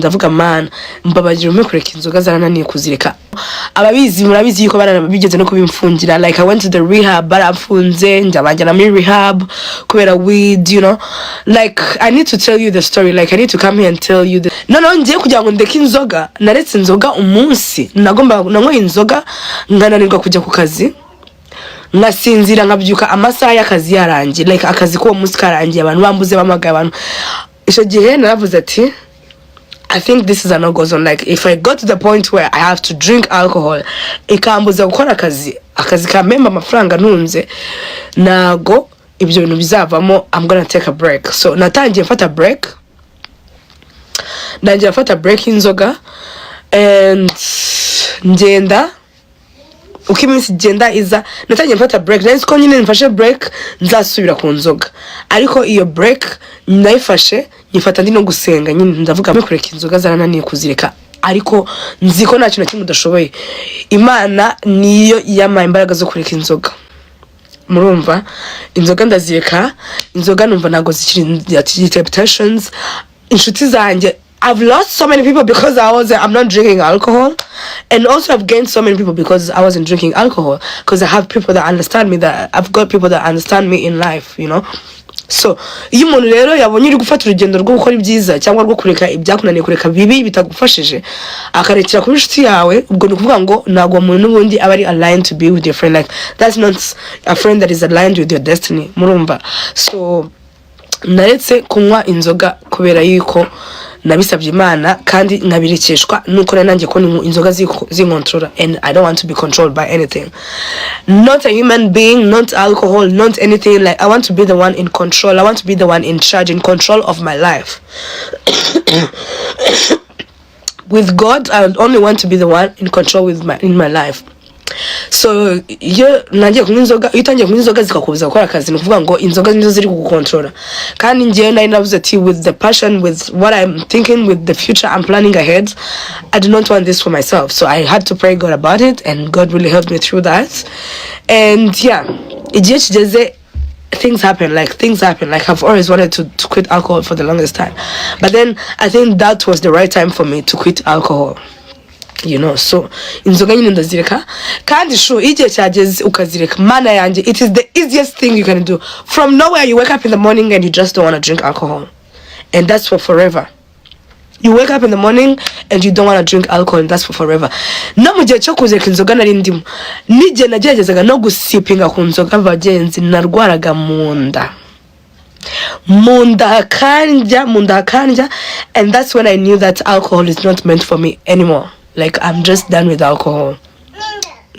ndavuga man mbabagira umwe kureka inzoga zarananiye kuzireka ababizi murabizi yuko barabigeze no kubimfungira like I went to the rehab barafunze njabajyana muri rehab kubera weed you know like I need to tell you the story like I need to come here and tell you no ngiye kugira ngo ndeke inzoga naretse inzoga umunsi nagomba nanyoye inzoga ngananirwa kujya ku kazi ngasinzira nkabyuka amasaha y'akazi yarangiye like akazi ko munsi karangiye abantu bambuze bamagaye abantu icyo gihe naravuze ati I think this is a no-go zone. Like, if I got to the point where I have to drink alcohol, ikambuza gukora akazi kamemba amafaranga ntunze, nago ibyo bintu bizavamo, I'm gonna take a break. So, natangiye mfata break inzoga, and ngenda, uko iminsi igenda iza, natangiye mfata break, nahise ko nyine mfashe break, nzasubira ku nzoga. Ariko iyo break, nayifashe, nyifata ndi no gusenga nyine ndavuga mwe kureka inzoga zarananiye kuzireka ariko nziko nta kintu na kimwe udashoboye Imana niyo yama imbaraga zo kureka inzoga murumva inzoga ndazireka inzoga numva nago zikiri temptations inshuti zanjye I've lost so many people because I'm not drinking alcohol, and also I've gained so many people because I wasn't drinking alcohol, because I have people that understand me, that I've got people that understand me in life, you know. So iyo umuntu rero yabonye uri gufata urugendo rwo gukora ibyiza cyangwa rwo kureka ibyakunaniye kureka bibi bitagufashije akarekera ku inshuti yawe ubwo nukuvuga ngo nago umuntu n'ubundi aba ari aligned to be with your friend, like that's not a friend that is aligned with your destiny murumva. So naretse kunywa inzoga kubera yuko nabisabye Imana kandi nkabirekeshwa nuko nanjye ko inzoga zinkontrola, and I don't want to be controlled by anything, not a human being, not alcohol, not anything. Like I want to be the one in control. I want to be the one in charge, in control of my life. With God, I only want to be the one in control in my life. So iyo nangiye kunywa inzoga itangiye kunywa inzoga zikakubuza gukora akazi nukuvuga ngo inzoga nizo ziri kugukontrola kandi ngiye nari navuze ati with the passion, with what I'm thinking, with the future I'm planning ahead, I do not want this for myself. So I had to pray God about it, and God really helped me through that. And yeah, igihe kigeze things happen. Like I've always wanted to quit alcohol for the longest time, but then I think that was the right time for me to quit alcohol, you know. So inzoga nyine ndazireka kandi sho igihe cyageze ukazireka mana yanjye, it is the easiest thing you can do. From nowhere you wake up in the morning and you just don't want to drink alcohol, and that's for forever. You wake up in the morning and you don't want to drink alcohol, and that's for forever. No mu gihe cyo kuzireka inzoga nari ndimo nige nageragezaga no gusipinga ku nzoga bagenzi narwaraga munda kanja, and that's when I knew that alcohol is not meant for me anymore. Like I'm just done with alcohol.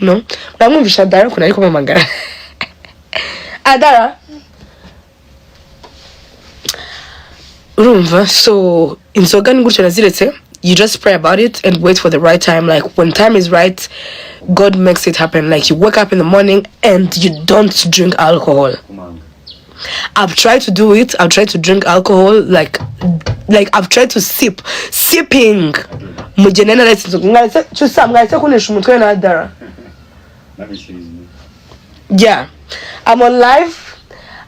No? Namwumvisha Dara kuna ariko mamagara. Adara. Urumva, so inzoga ni gutyo naziretse. You just pray about it and wait for the right time. Like when time is right, God makes it happen. Like you wake up in the morning and you don't drink alcohol. I've tried to do it. I've tried to drink alcohol. Like I've tried to sipping. Mujenena let's ngalese chusa ngalese kunesha umutwe na Dara. Yeah, I'm on live.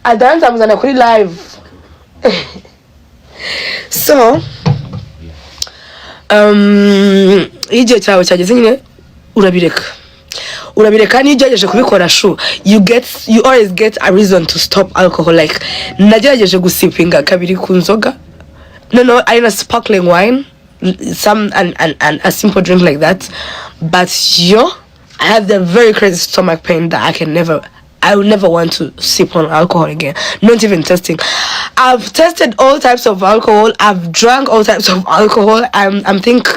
Adara nzamuzana kuri live. So igihe cyawe cyageze nyine urabireka niyo ugerageje kubikora shu you always get a reason to stop alcohol. Like nagerageje gusipinga kabiri ku nzoga, no I a sparkling wine, some and a simple drink like that, but I have the very crazy stomach pain that I will never want to sip on alcohol again. Not even testing. I've tested all types of alcohol. I've drank all types of alcohol. I'm think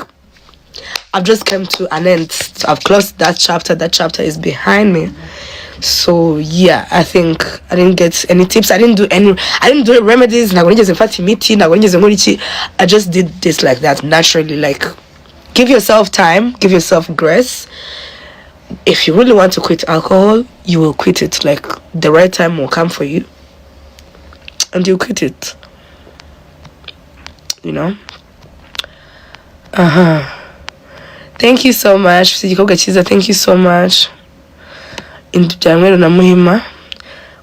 I've just come to an end. I've closed that chapter. That chapter is behind me. So yeah, I think I didn't get any tips. I didn't do remedies. I just did this like that naturally. Like give yourself time, give yourself grace. If you really want to quit alcohol, you will quit it. Like the right time will come for you, and you quit it. You know. Thank you so much. Thank you so much. In January na muhima,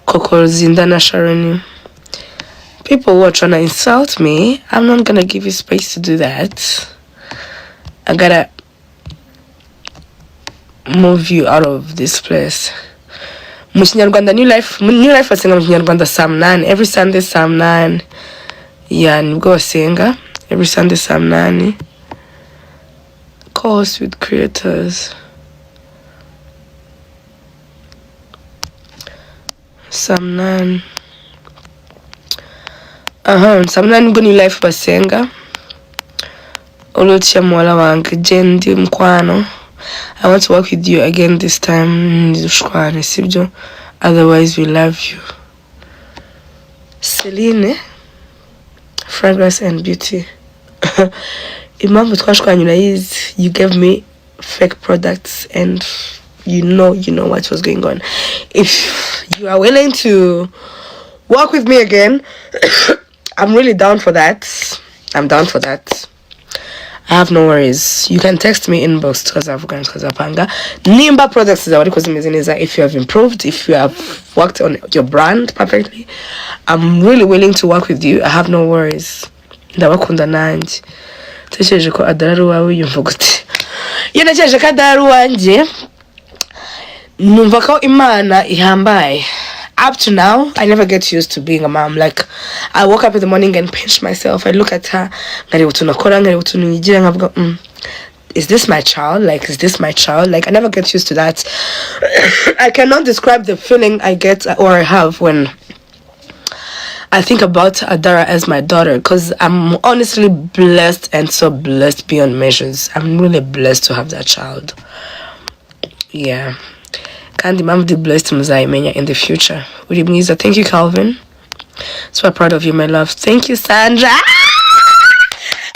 Koko Zinda na Sharoni. people who are trying to insult me, I'm not gonna give you space to do that. I gotta move you out of this place. Mu Kinyarwanda New Life basenga mu Kinyarwanda saa 8 every Sunday saa 8. Yeah, nibwo basenga every Sunday saa 8. Calls with creators. Saa 8. Saa 8 nibwo New Life basenga. Olotia mwala wange Jendi mkwano. I want to work with you again this time. Otherwise, we love you. Celine, fragrance and beauty. Imam is you gave me fake products and you know what was going on. If you are willing to work with me again, I'm really down for that. I'm down for that. I have no worries. You can text me inbox Panga. Nimba products is already if you have improved, if you have worked on your brand perfectly. I'm really willing to work with you. I have no worries. Ndabakunda nanjye. Tekereje ko adararu wawe yumva gute. Iyo nakeje ko adararu wanje numva ko Imana ihambaye. Up to now, I never get used to being a mom. Like, I woke up in the morning and pinch myself. I look at her. Is this my child? Like, is this my child? Like, I never get used to that. I cannot describe the feeling I get or I have when I think about Adara as my daughter. Because I'm honestly blessed and so blessed beyond measures. I'm really blessed to have that child. Yeah. Kandi mom did blessed muzayimenya in the future. Uri mwiza. Thank you, Calvin. So proud of you, my love. Thank you, Sandra.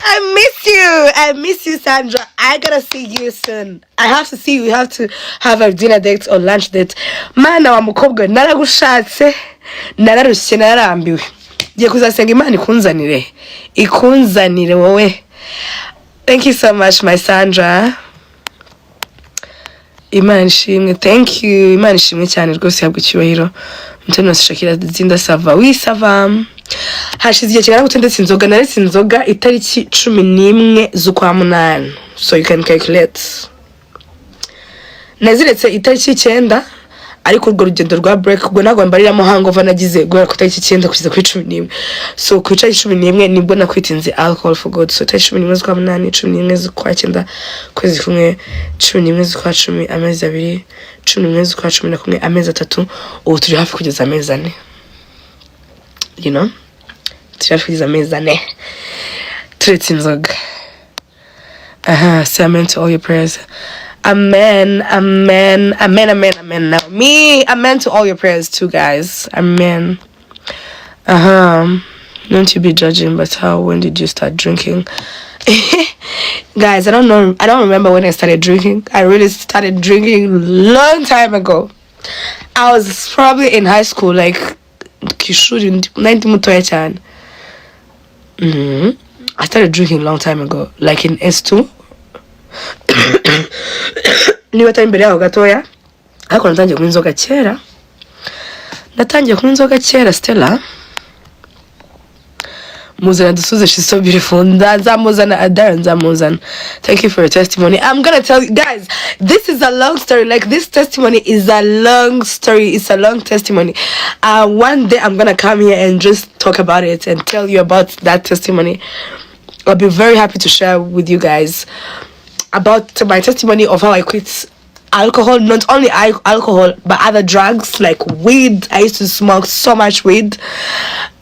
I miss you, Sandra. I gotta see you soon. I have to see you. We have to have a dinner date or lunch date. Mana wa mukobwa naragushatse nararushye nararambiwe. Giye kuzasenga Imana ikunzanire wowe. Thank you so much, my Sandra. Imana ishimwe. Thank you. Imana ishimwe cyane rwose yabwo cyubahiro. Mutoni Shakira Zinda sava. Oui, sava. Hashize igihe kingana gute ndetse inzoga naretse inzoga itariki 11 z'ukwa 8. So you can calculate. Naziretse itariki 9 ariko urwo rugendo rwa break ubwo nagwa mbariramo hangover nagize guhera ku itariki 9 kugeza ku 11. So ku itariki 11 nibwo nakwitinze alcohol for good. So itariki 11 z'ukwa 8, 11 z'ukwa 9 kwezi kumwe, 11 z'ukwa 10 amezi 2, 11 z'ukwa 11 amezi 3. Ubu turi hafi kugeza amezi 4. You know? Turi hafi kugeza amezi 4. Turetse inzoga. Say amen to all your prayers. Amen, amen, amen, amen, amen. Now me, amen to all your prayers too, guys. Amen. Don't you be judging, but when did you start drinking? Guys, I don't know. I don't remember when I started drinking. I really started drinking long time ago. I was probably in high school, like Kishuri 90 mutoya cyane. I started drinking long time ago, like in S2. Niba tari imbere yaho gatoya ariko natangiye kunywa inzoga kera Stella muzana dusuze. She's so beautiful. Nzamuzana Adara nzamuzana. Thank you for your testimony. I'm gonna tell you guys, this is a long story. Like, this testimony is a long story. It's a long testimony. One day I'm gonna come here and just talk about it and tell you about that testimony. I'll be very happy to share with you guys about my testimony of how I quit alcohol, not only alcohol, but other drugs like weed. I used to smoke so much weed.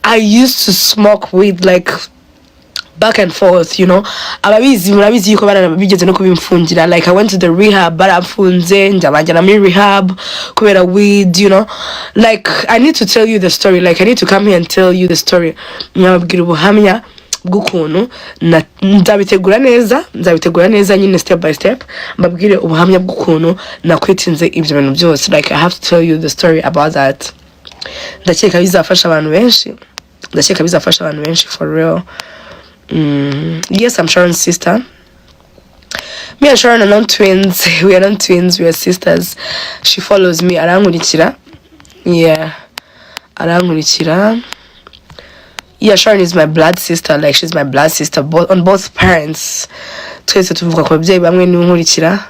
I used to smoke weed like back and forth, you know. Like, I went to the rehab, but I'm rehab, weed, you know. Like, I need to tell you the story. Like, I need to come here and tell you the story. Urumogi bw'ukuntu nzabitegura neza nyine step by step mbabwire ubuhamya bw'ukuntu nakwitinze ibyo bintu byose. Like, I have to tell you the story about that. Ndakeka bizafasha abantu benshi for real. Yes, I'm Sharon's sister. Me and Sharon are not twins. We are not twins, we are sisters. She follows me. Arankurikira. Yeah, arankurikira. yeah, Sharon is my blood sister, like she's my blood sister both on both parents. Twese tuvuga ku babyeyi bamwe n'inkurikira.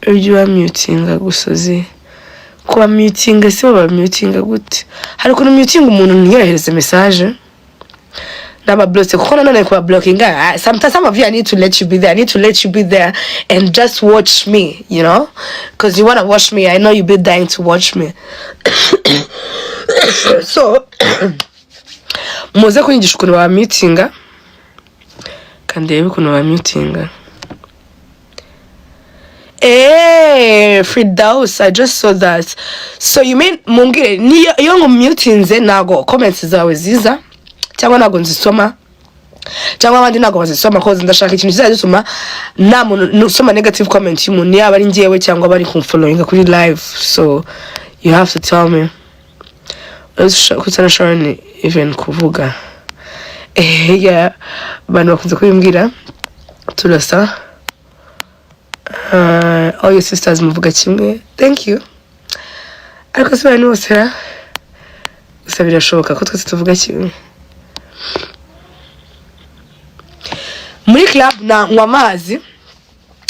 Uryo wa mutinga gusozi. Kuba mutinga si baba mutinga gute. Hari ukuntu mutinga umuntu ntiyohereze message. Naba block kuko nanone kuba blocking. Sometimes some of you I need to let you be there. I need to let you be there and just watch me, you know? Because you want to watch me. I know you've been dying to watch me. So muze kunyigisha ukuntu ba mutinga kandi rebe ukuntu ba mutinga. Fridaus, I just saw that. So you mean mungire niyo ngo mutinze nago comments zawe ziza cyangwa nago nzisoma cyangwa abandi nago bazisoma cause ndashaka ikintu kizazisoma nta muntu usoma negative comment y'umuntu yaba ari ngewe cyangwa bari kumfollowinga kuri live. So you have to tell me. Kutana Sharon even kuvuga. Yeah, abantu bakunze kubimbwira turasa. All your sisters muvuga kimwe. Thank you. Ariko se bani bose ra gusa birashoboka ko twese tuvuga kimwe. Muri club na nywa amazi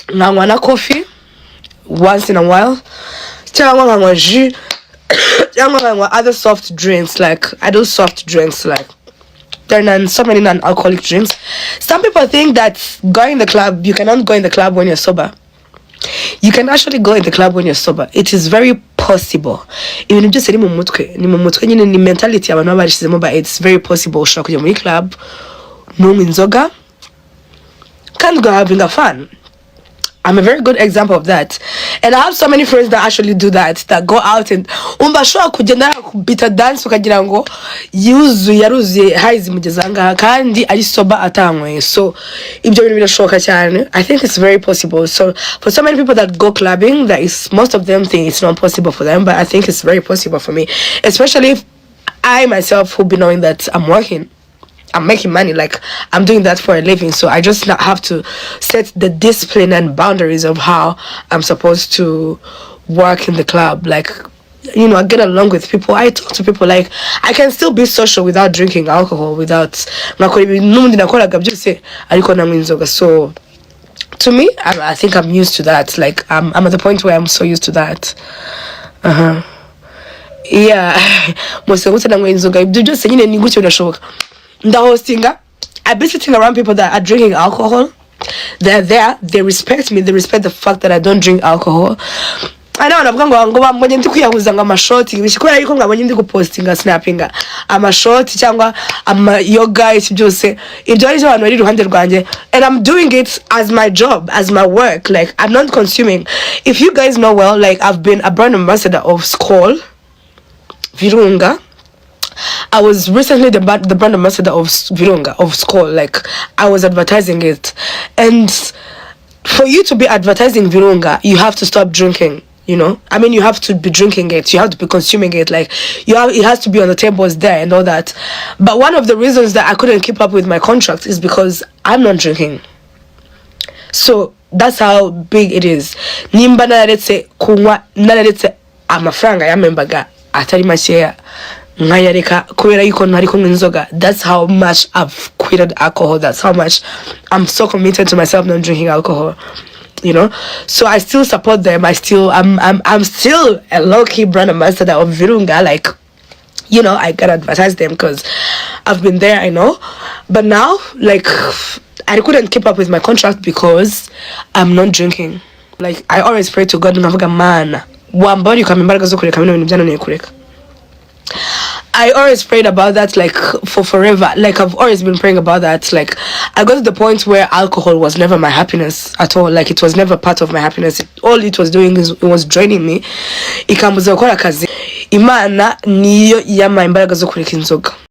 nkanywa na coffee once in a while cyangwa nkanywa jus cyangwa nkanywa other soft drinks. Like I do soft drinks, like there are so many non-alcoholic drinks. Some people think that going in the club, you cannot go in the club when you're sober. You can actually go in the club when you're sober. It is very possible. Ibintu byose ni mu mutwe nyine ni mentality abantu barishizemo, but it's very possible ushobora kujya muri club nunywa inzoga kandi go having a fun. I'm a very good example of that. And I have so many friends that actually do that go out and umbashobora kugenda kubita dance ukagira ngo yaruzuye haizi mugezanga kandi ari sober atanywe. So ibyo bintu birashoboka cyane. I think it's very possible. So for so many people that go clubbing, that is, most of them think it's not possible for them, but I think it's very possible for me, especially if I myself who be knowing that I'm working, I'm making money, like I'm doing that for a living. So I just have to set the discipline and boundaries of how I'm supposed to work in the club. Like, you know, I get along with people. I talk to people. Like, I can still be social without drinking alcohol, without. So to me, I think I'm used to that. Like, I'm at the point where I'm so used to that. Yeah. I've been sitting around people that are drinking alcohol. They're there, they respect me, they respect the fact that I don't drink alcohol. I know I'm going to go mbonye ndi kwiyahuza ngo amashoti bishikora ariko ngabonye ndi gupostinga snappinga amashoti cyangwa ama yoga isi byose ibyo ari abantu bari ruhande rwanjye, and I'm doing it as my job, as my work. Like, I'm not consuming. If you guys know well, like, I've been a brand ambassador of Skol Virunga. I was recently the brand ambassador of Virunga, of Skol. Like, I was advertising it. And for you to be advertising Virunga, you have to stop drinking, you know? I mean, you have to be drinking it. You have to be consuming it. Like, it has to be on the tables there and all that. But one of the reasons that I couldn't keep up with my contract is because I'm not drinking. So that's how big it is. Nimba naretse kunywa naretse amafaranga yamembaga atari makeya nkayareka kubera yuko ntari kunywa inzoga. That's how much I've quitted alcohol. That's how much I'm so committed to myself not drinking alcohol, you know. So I still support them. I'm still a low-key brand ambassador of Virunga. Like, you know, I gotta advertise them because I've been there, I know. But now, like, I couldn't keep up with my contract because I'm not drinking. Like, I always pray to God, man, I always prayed about that, like, for forever. Like, I've always been praying about that. Like, I got to the point where alcohol was never my happiness at all. Like, it was never part of my happiness. All it was doing is it was draining me. Ikambuza gukora akazi. Imana niyo yama imbaraga zo kureka inzoga.